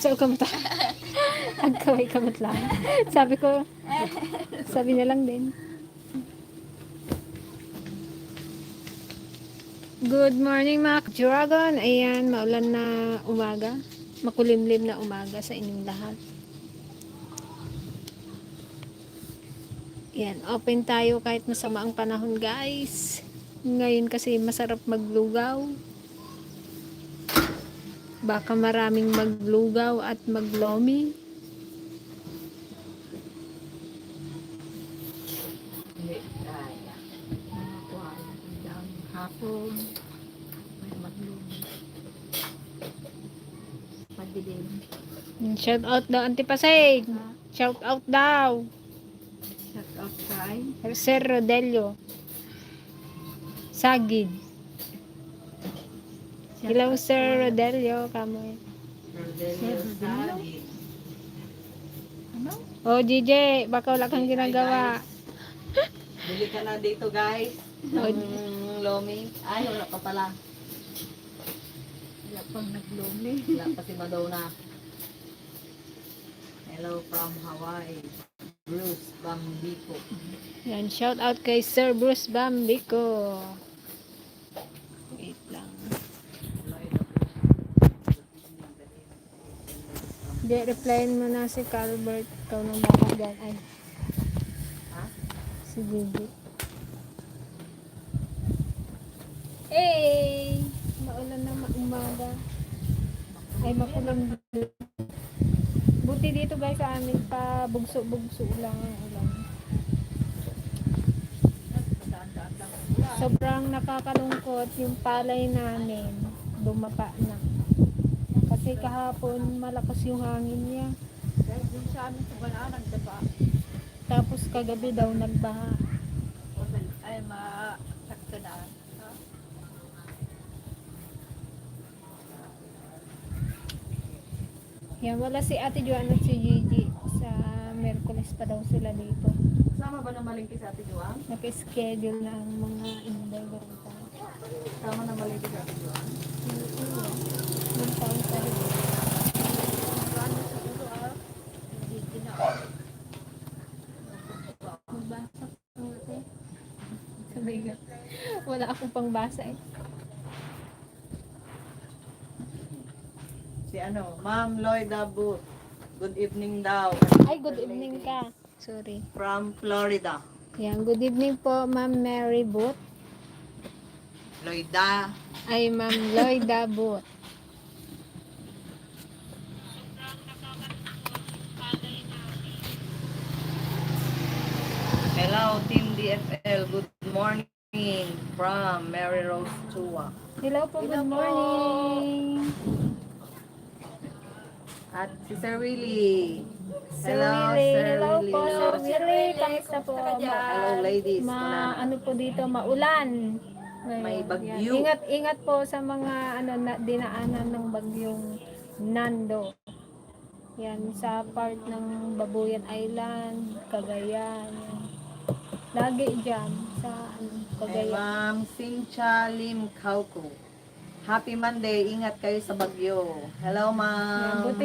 Sao ka mata? Agkaway ka matla. Sabi ko, sabi niya lang din. Good morning mga dragon. Ayan, maulan na umaga. Makulimlim na umaga sa inyong lahat. Ayan, open tayo kahit masama ang panahon guys. Ngayon kasi masarap maglugaw. Baka maraming maglugaw at maglomi. Hindi kaya. Mga kuhaan ng hapon. May maglumi. Madilim. Shout out daw, Auntie Pasay. Shout out daw. Shout out kay Sir Rodelio. Sagid. Hello Sir Rodelio. Kamoy. Ano? Oh, JJ, baka wala kang ginagawa. Bili ka na dito guys. Ng lomi. Ay, wala pa pala. Wala pang naglomi. Wala pa si Madonna. Hello from Hawaii. Bruce Bambico. Yan, shout out kay Sir Bruce Bambico. Wait lang. Di, replyin mo na si Calbert. Ikaw nang baka dyan. Ay, Ha? si Gigi. Hey! Maulan na umaga. Ay, makulang. Buti dito guys sa amin pa bugso-bugso lang ang ulan. Sobrang nakakalungkot yung palay namin. Bumapa na. Kasi kahapon malakas yung hangin niya. Dahil dun sa amin sa banaan, nagdaba. Tapos kagabi daw nagbaha. Ay, masakto na. Ha? Yan, wala si Ate Joanne at si Gigi. Sa Merkulis pa daw sila dito. Sama ba na malingki sa Ate Juan? Naka-schedule na ang mga inday ganito. Sama na malingki sa Ate Juan? Yung taon sa rin. Ano siguro Hindi na. Magbasa ko ate. Sabi nga, wala akong pangbasa eh. Si ano, Ma'am Lloyda Booth. Good evening daw. Ay, good evening ka. Sorry. From Florida. Yan, good evening po, Ma'am Mary Booth. Lloyda. Ay, Ma'am Lloyda Booth. Hello, Team DFL. Good morning from Mary Rose Chua. Hello po, good morning. At si Sir Willie. Sir Willie, hello po, Sir Hello. Willie. Kamusta po? Hello, ladies. Ano po dito, maulan. Ngayon, May bagyo. yan. Ingat po sa mga dinaanan ng bagyong Nando. Yan, sa part ng Babuyan Island, Cagayan. Yan. Lagi dyan sa Kay Cagayan. Ma'am Sincha Lim Kauko. Happy Monday. Ingat kayo sa bagyo. Hello, Yan, Ma'am.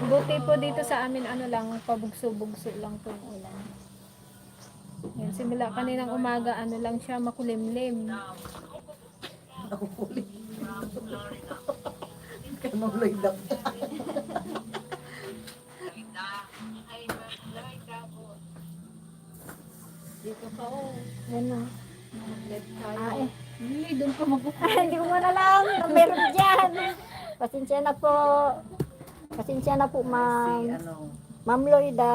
buti po dito sa amin lang, pabugso-bugso lang po yung ulan. Yan, simula kaninang umaga, lang siya, makulimlim. Nakupuli. Kanong Lloyda. Dito pa Yan na. Ay, Hindi, doon pa mabuka. Hindi mo na lang, meron dyan. Pasensya na po. Pasensya na po, si ma'am. ano. Ma'am Lloyda.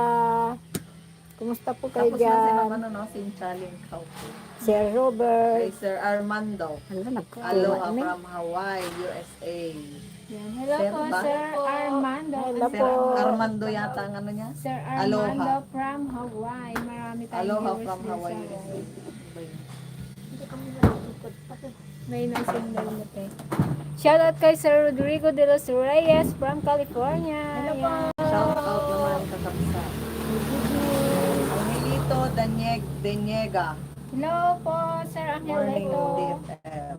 Kumusta po kayo Tapos na si dyan? Ma'am ano, no? Sincha Lim Kauko. Sir Kay Robert. Sir Armando. Ano, Aloha nagkukuha from Hawaii, USA. Yan. Hello Sir po, ba? Sir Armando. Hello Sir po. Armando yata ang ano niya? Sir Aloha. Armando from Hawaii. Marami tayong Aloha viewers from din sa Hawaii. May nasignal mo te. Shoutout kay Sir Rodrigo de los Reyes from California. Hello po. Yan. Shout out naman sa kapsa. Angelito Daniega. Hello po, Sir Morning, Angelito. DFL.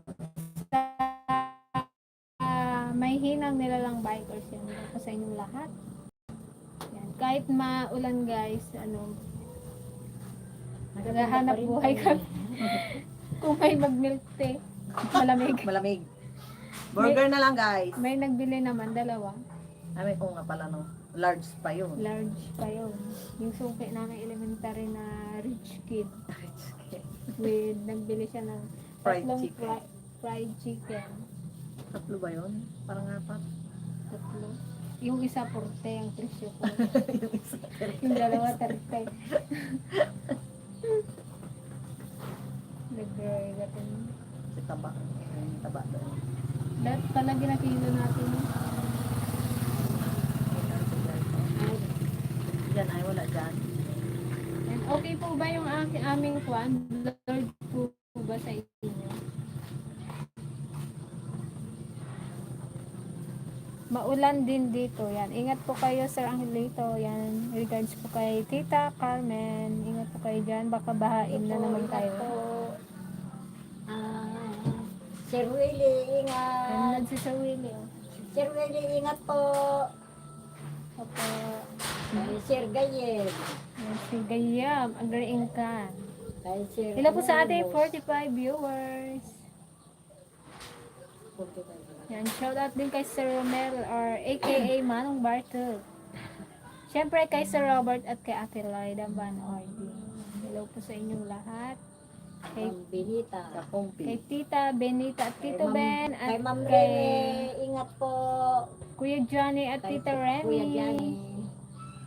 may hinang nilalang bikers yan. Nila po sa inyong lahat. Yan. Kahit maulan guys, naghahanap buhay ka. Kung may mag-milk tea, malamig. Malamig. Burger na lang, guys. May nagbili naman, dalawa. Ay, oo nga pala, no. Large pa yun. Large pa yun. Yung suki namin elementary na rich kid. With, nagbili siya ng Fried tatlong chicken. fried chicken. Tatlo ba yun? Parang apat. Tatlo. Yung isa porte ang presyo ko. Yung isa. Yung dalawa tarte. Nag-burger din. Si taba. Yung taba doon. Lahat pala ginakilo natin. Diyan ay wala dyan. And okay po ba yung aming kwan? Lord po ba sa inyo? Maulan din dito. Yan. Ingat po kayo, Sir Angelito. Yan. Regards po kay Tita Carmen. Ingat po kayo dyan. Baka bahain na naman Ingat tayo. po. Sir Willie, Ano ingat. si Sir Willie? Oh. Sir Willie, ingat po. Opo. Kay Sir Gayel. Yan, si Gayam. Agreeing ka. Kay Sir Ilan po sa ating Carlos. 45 viewers. Yan, shout out din kay Sir Romel or aka Manong Bartok. Siyempre kay Sir Robert at kay Ate Lloyda Van Ording. Hello po sa inyong lahat. Kay, Ma'am Benita. kay Kapumpi. Tita Benita at Tito Kay Ma'am- Ben Kay at Ma'am kay Rene, ingat po. Kuya Johnny at Kay Tita Kuya Remy. Johnny.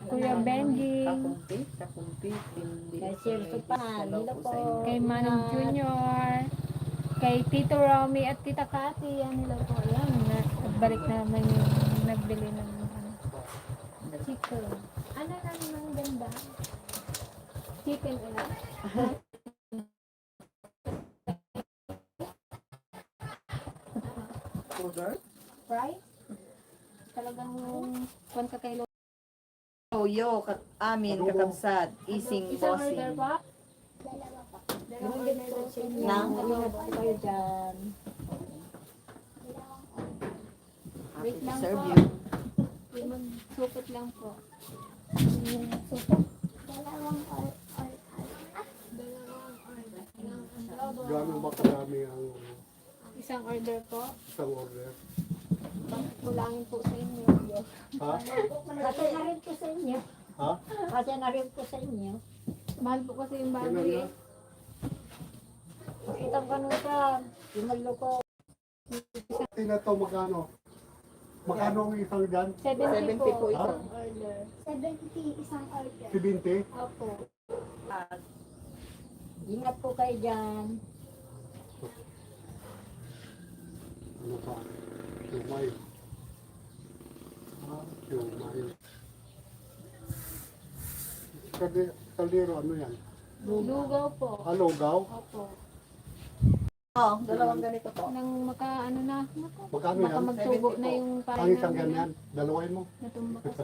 Kuya Benji. Kapumpi. Kapumpi. Hindi. Kay Sir Supan, hello po. Kay Manong Junior. Kay Tito Romy at Tita Cathy. Yan, hello po. Yan, nagbalik naman yung nagbili ng chicken. Ano naman ang ganda? Chicken ulit. Burger. Right? Talagang kwan ka kay Lord. Toyo. Amin. Kakabsat. Ising Isang order bossing. pa? Yung din po sa inyo. Nang- Ingat po kayo dyan. Happy Wait to lang serve po. you. Magsupot lang po. Dalawang order. Gano'n ba karami ang Isang order po. isang order? Kulangin po sa inyo. Ha? Kasi na rin po sa inyo. Ha? Kasi na rin po sa inyo. Mahal po kasi yung Ganun baboy na? eh. Makita ko ganun sa pinalo ko. Tina to magkano? Magkano ang isang dyan? 70 po. 70 po ito. Isang order. 70 isang order. 70? Opo. Ingat po kayo dyan. Ano pa? Sumay. Sumay. Kaldero, ano yan? Lugaw po. Alogaw? Opo. Oh, dalawang ganito po. Nang maka ano na. Magkano Baka yan? magtubo 70 na po. yung Ang parang isang ganyan? Dalawain mo? natumba kasi.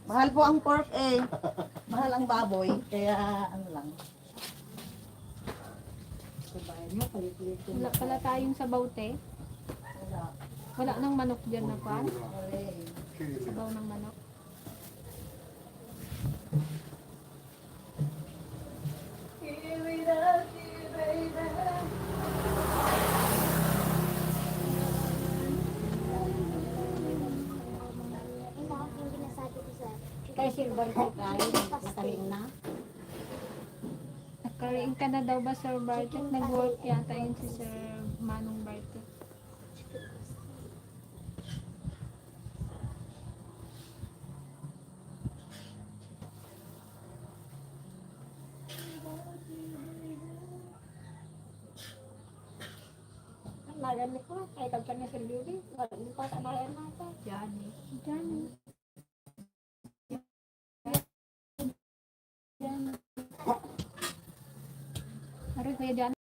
Mahal po ang pork eh. Mahal ang baboy. Kaya ano lang. Sabayan nyo, palit-palit ko. Wala pala tayong sabaw te. Wala. Wala nang manok dyan na pa. Sige. Sabaw ng manok. Kay Silver ko kayo, nataling na. Nagkaroon ka na daw ba Sir Bartek? Nag-work yata yun si Sir Manong Bartek. Nagamit ko, kahit ang kanya sa Lili, wala mo pa sa bayan natin. Johnny. Johnny. Johnny. Aray, Kuya Johnny.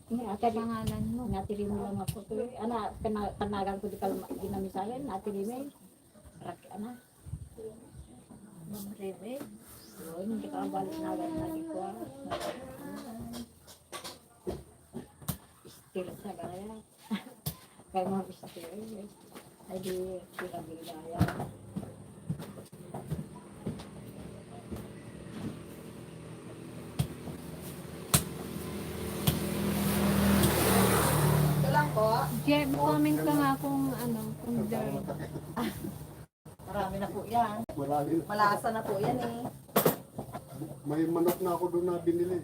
Natili, Pangalan mo. natili mo lang ako to. Ana, panagan ko di ka ginamisayan, natili mo. Rak, ana. Mamreme. Yun, hindi ka balik na lagi ko. Still sa gaya. kay mga isa ko ay di pinabigaya. Ito lang po. Jeff, comment ka nga kung ano, kung there. Marami na po yan. Marami. Malasa na po yan eh. May manok na ako doon na binili.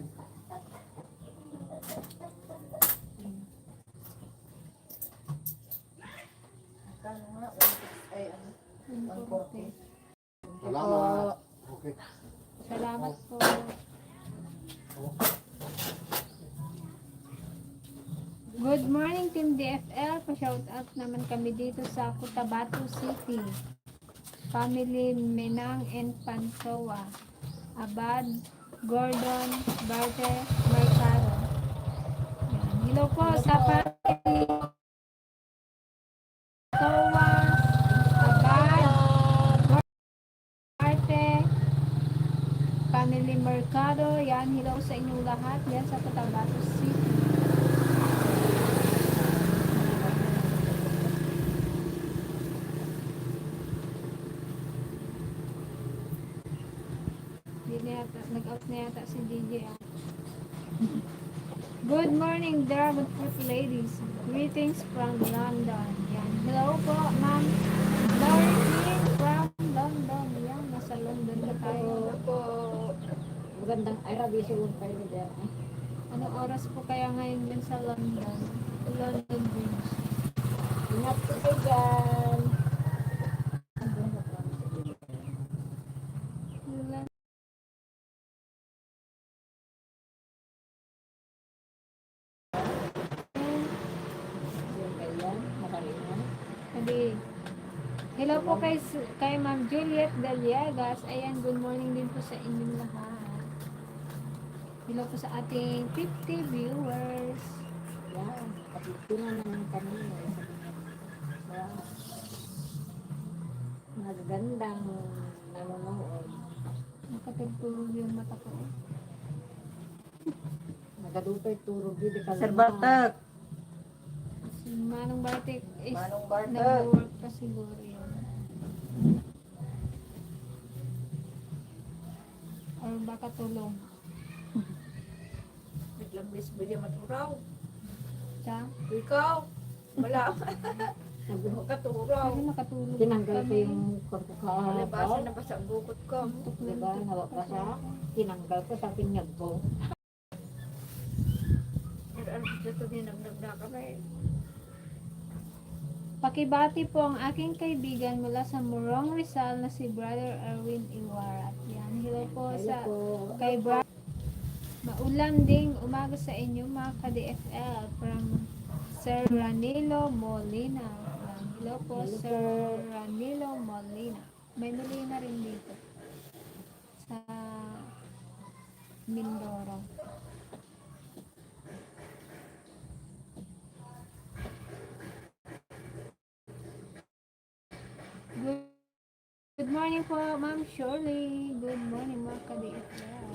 Kano nga? 160 ay ano? 140. Salamat. Okay. Salamat po. Good morning, Team DFL. Pa-shout out naman kami dito sa Cotabato City. Family Menang and Pansoa. Abad, Gordon, Barte, Mercado. Yan. Hello po sa family Soa, Abad, Barte, Family Mercado. Yan, hello sa inyong lahat. Yan sa Cotabato City. Nag-out na yata si DJ. Good morning, Dragon Fruit ladies. Greetings from London. Yan. Hello po, ma'am. Laurie from London. Yan, nasa London na tayo. Po, magandang araw, bisulong kayo ni Dera. Anong oras po kaya ngayon din sa London? London Bridge. Ingat po kayo dyan. London. Yung kailan, makalingan. Hindi. Hello po kay Ma'am Juliet Daliagas. Ayan, good morning din po sa inyong lahat. Hello po sa ating 50 viewers. Yan, kapitunan naman kami. Wow. Magagandang nanonood. Nakatagtulog yung mata ko. Nagadupay turog yun. Sir Bartek. Si Manong Bartek is Manong Bartek. nag-work pa siguro yun. Or baka tulong. Biglang bisbili maturaw. Siya? Ikaw. Wala. Katuraw. Kasi nakatulog Tinanggal ko kami. yung korpo Nabasa kahapon. na ba sa bukot ko? Diba, hawak pa siya. Tinanggal ko sa pinyag ko. Ano dito din nagdagda kami. Pakibati po ang aking kaibigan mula sa Morong Rizal na si Brother Erwin Iwarat. Yan. Hello po Hello sa po. kay Brother. Maulan ding umaga sa inyo mga ka-DFL from Sir Ranilo Molina. Yan. Hello po Hello Sir po. Ranilo Molina. May Molina rin dito sa Mindoro. Good morning po, Ma'am Shirley. Good morning, mga ka-DFL.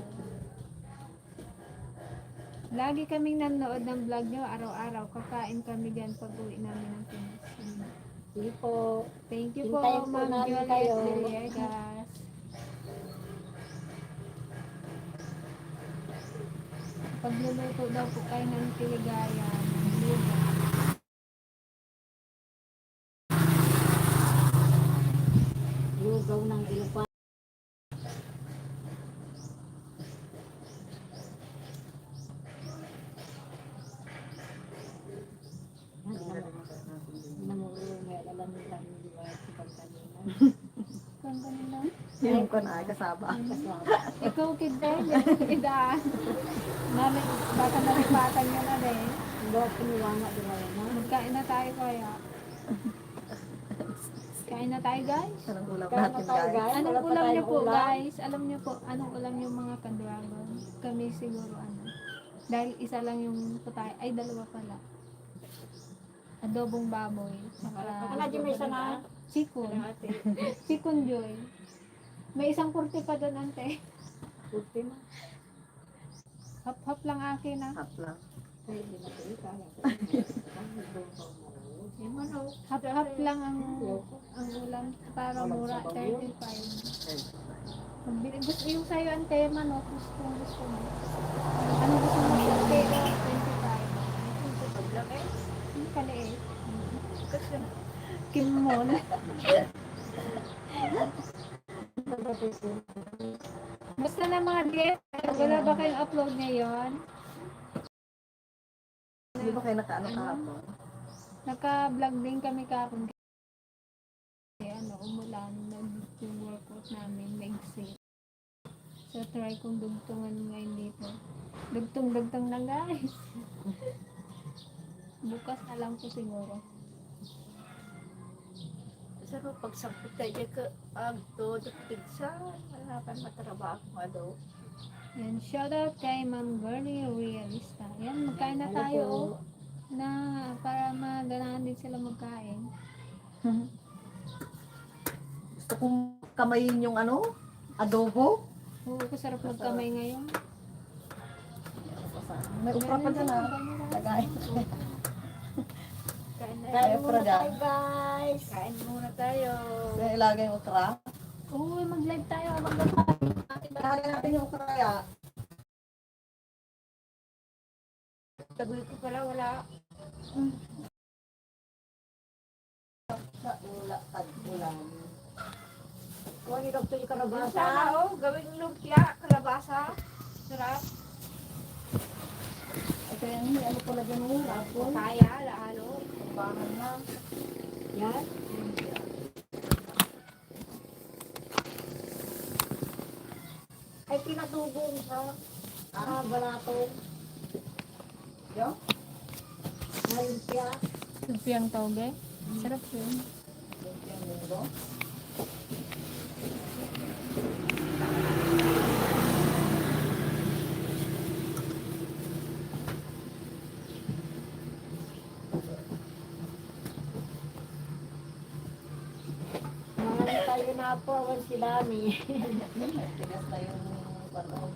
Lagi kaming nanonood ng vlog nyo araw-araw. Kakain kami dyan pag uwi namin ng Pinas. Sige po. Thank you po, Hintayin po Ma'am namin Juliet kayo. Villegas. Pagluluto daw po kayo ng tiligaya, ng luga. Lugaw ng ilupa. Namulong may alam nila hindi ba sa pagkanina. Kung ganun lang. Yung ko na ay kasaba. Kasama. Ikaw, kid Ben, yung idaan. Namin, baka nalipatan nyo na rin. Hindi ako piniwanga di ba yan? Magkain na tayo kaya. Kain na tayo, guys. Anong ulam Kaya natin tayo, guys? guys. Anong Wala pa ulam niyo tayong po, ulam. guys? Alam niyo po, anong ulam yung mga ka-dragon? Kami siguro, ano. Dahil isa lang yung putay. Ay, dalawa pala. Adobong baboy. Ano di may sana? Sikon. Sikon Joy. May isang kurti pa doon, ante. Ultima. Hap-hap lang akin, ah. Hap lang. Pwede na po ikaw. Yung manok. Half-half lang ang ulam para mura, 35. Gusto yung sa'yo ang tema, no? Gusto mo. Ano gusto mo sa kilo? 25. Paglaki. Ang kaliit. Kasi Kimon. Basta na mga guest. Wala ba kayong upload ngayon? Hindi ba kayo nakaano kahapon? Naka-vlog din kami kahapon. Kasi umulan. Yung workout namin, maigsi. So, try kong dugtungan ngayon dito. Dugtong na guys. Bukas na lang po siguro. Pero pag sampit tayo ka, agdo, pizza, wala pa matrabaho nga daw. Yan, shoutout kay Ma'am Girlie Realista. Yan, magkain na tayo. Oh, na para maganahan din sila magkain. Gusto kong kamayin yung adobo. Oo, kasarap magkamay ngayon. May ukra pa dyan Tagay. Kain na. May ukra dyan. Guys, kain muna tayo. May ilagay yung ukra. Oo, mag-live tayo habang nagkakain. Ilagay natin yung ukra ya. Tagoy ko pala, wala. Wala, tag-ulan. Huwag yung doktor yung kalabasa. Sana gawing lumpia, kalabasa. Sarap. Ito yan, may ano pala dyan mo, apple. Kaya, lalo. Bangan na. Yan. Ay, pinatubong sa balatong. Yo? Malumpia. Supiang toge. Sarap yun. Yung mundo. Mga tayo na po, awan si Dami. Tigas na yung ano.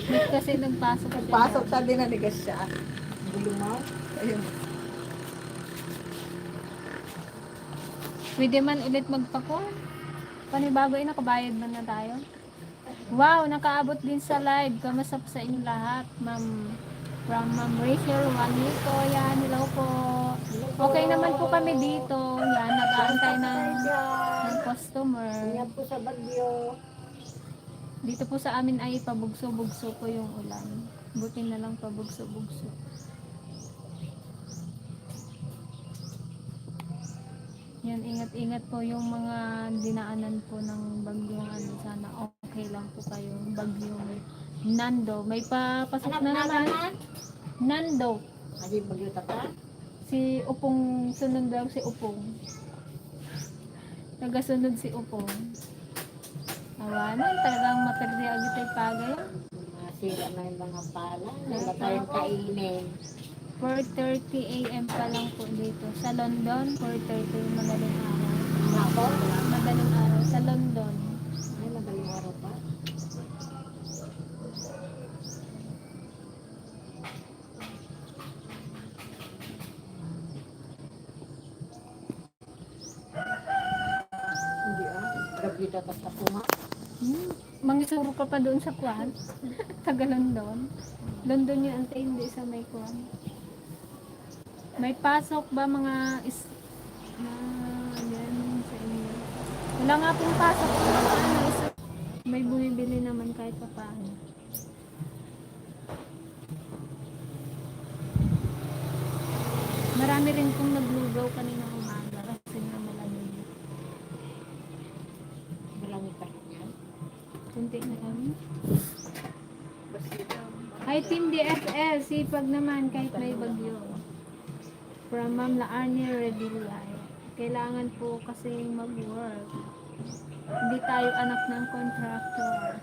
Wait kasi nung pasok ko Pasok siya, dinanigas siya. Bulumaw. Ayun. Pwede man ulit magpakon. Panibago nakabayad man na tayo. Wow, nakaabot din sa live. Kamusta po sa inyo lahat, ma'am? From Ma'am Rachel Juanito. Yan, hello po. Okay naman po kami dito. Yan, nag-aantay ng customer. Yan po sa Bagyo. Dito po sa amin ay pabugso-bugso po yung ulan. Buti na lang pabugso-bugso. Yan, ingat-ingat po yung mga dinaanan po ng bagyong sana okay lang po kayong bagyong Nando. May papasok na naman. Nando. Kasi Bagyo tata. Si Upong, sunod daw si Upong. Tagasunod si Upong. Awanan, talagang matagdi agad ay pagay. Masira na yung mga pala. Wala tayong kainin. 4:30 AM pa lang po dito. Sa London, 4:30 madaling araw. Ako? Madaling araw. Sa London. Ay, madaling araw pa. Hindi Bagyo tata sa kuma. Mangisuro ka pa doon sa Kwan. Taga London. London yun, ante hindi sa may Kwan. May pasok ba mga yan sa inyo? Wala nga pong pasok. May bumibili naman kahit pa paano. Marami rin pong naglugaw kanina umaga kasi nga malamig. Malamig pa rin yan. Kunti na kami. Hi Team DFL, sipag naman kahit may bagyo. From Ma'am Laarnie Redillay. Kailangan po kasi mag-work. Hindi tayo anak ng contractor.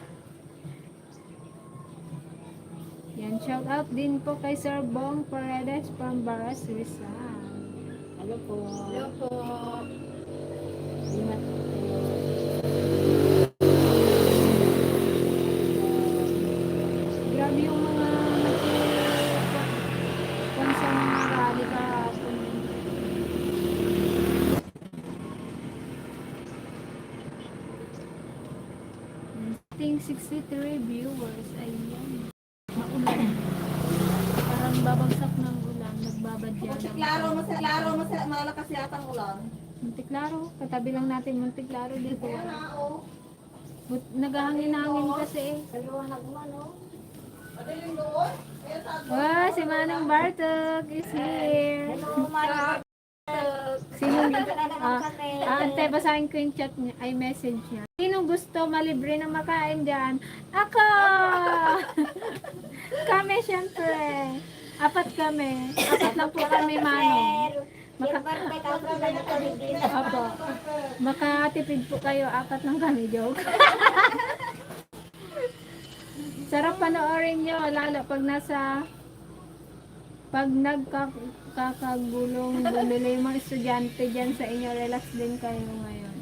Yan, shout out din po kay Sir Bong Paredes from Baras Rizal. Hello po. Hello po. Ingat po. Grabe yung mga 63 viewers. Ayan. Maulan. Parang babagsak ng ulan. Nagbabadya ng malakas yata ang ulan. Montiklaro. Katabi lang natin Montiklaro dito. Naghahangin-hangin kasi eh. Kaliwanag mo, no? Wow, si Manong Bartok is here. Hello, Mara. Sino kami. ante, basahin ko yung chat niya, ay message niya. Sino gusto malibre na makain dyan? Ako! Kami, syempre. Apat kami. Apat lang po kami, Manong. Opo. Makatipid po kayo, apat lang kami, joke. Sarap panoorin nyo, lalo pag nagkakagulong bumili yung mga estudyante dyan sa inyo, relax din kayo ngayon.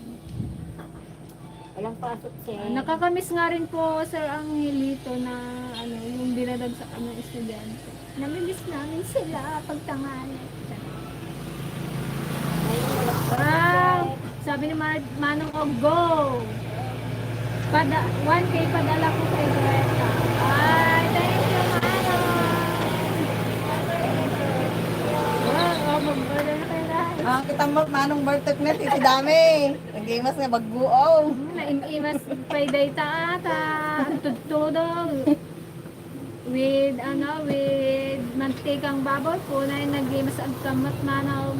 Walang pasok siya. Nakakamiss nga rin po, Sir Angelito, na yung dinadag sa ng estudyante. Namimiss namin sila pag tanghali. Wow! Sabi ni Manong O, go! 1K padala ko kay Greta. Ay, thank you, Manong! Wow, mag-order na kayo lahat. Kita mo, manong Bartok na, si dami. Nag-imas nga, bagbuaw. Naimas pay data ata. Ang tutudog. With mantikang baboy po na yung nag-imas ang kamot, Manong.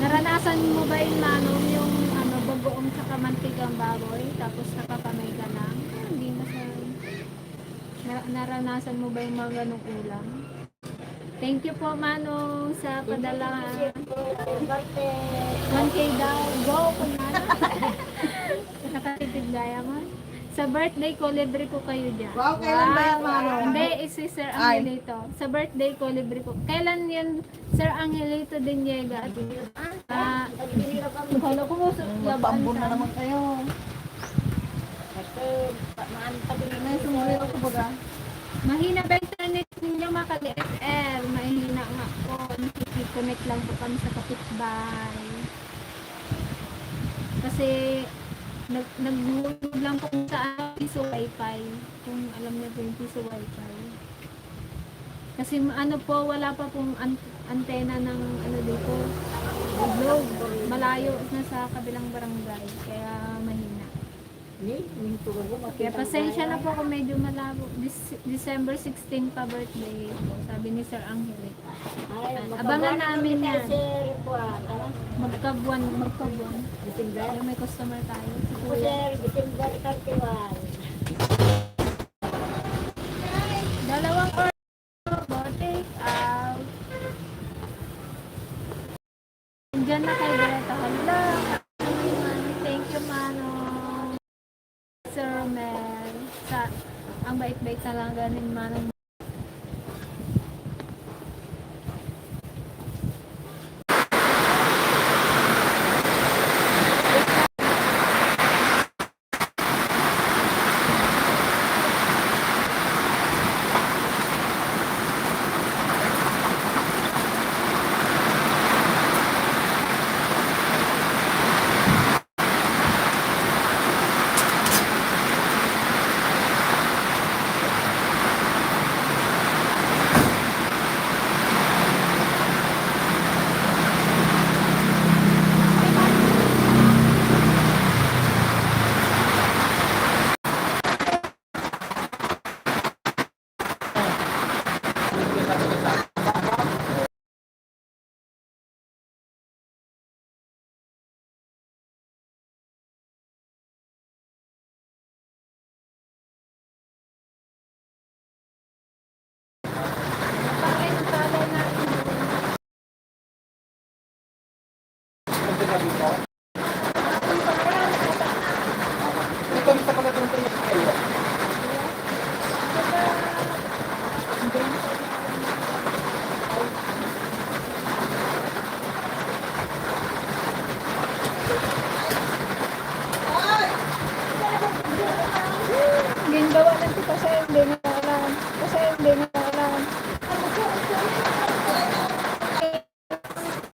Naranasan mo ba yung Manong yung bagoong sa mantikang baboy tapos nakakamay ka lang? Hindi naranasan mo ba yung mga ganong ulam? Thank you po, Manong, sa padala. 1K daw. Go, Manong. Nakatipid gaya mo. Sa birthday ko, libre ko kayo dyan. Wow, kailan ba yan, Manong? Hindi, si Sir Angelito. Sa birthday ko, libre ko. Kailan yan, Sir Angelito Dinyega? Kala ko mo, Pambun na naman kayo. Kasi, maantag May sumuliro ko baga. mahina ba internet ninyo mga ka-DFL? Mahina nga po. Nakikiconnect lang po kami sa kapitbahay. Kasi, naghulog lang po sa piso wifi. Kung alam niyo po yung piso wifi. Kasi wala pa pong antena ng dito. Globe. Malayo na sa kabilang barangay. Kaya mahina. Kaya pasensya na po kung medyo malabo. December 16 pa birthday po. Sabi ni Sir Angelic. Abangan namin yan. Magkabuan. Pero may customer tayo. Si Kuya. December 31. Dalawang order po. Take out. Diyan na kay Greta. Hala. Thank you, Manong. Sir Mel. Ang bait-bait na lang ganin, Manong.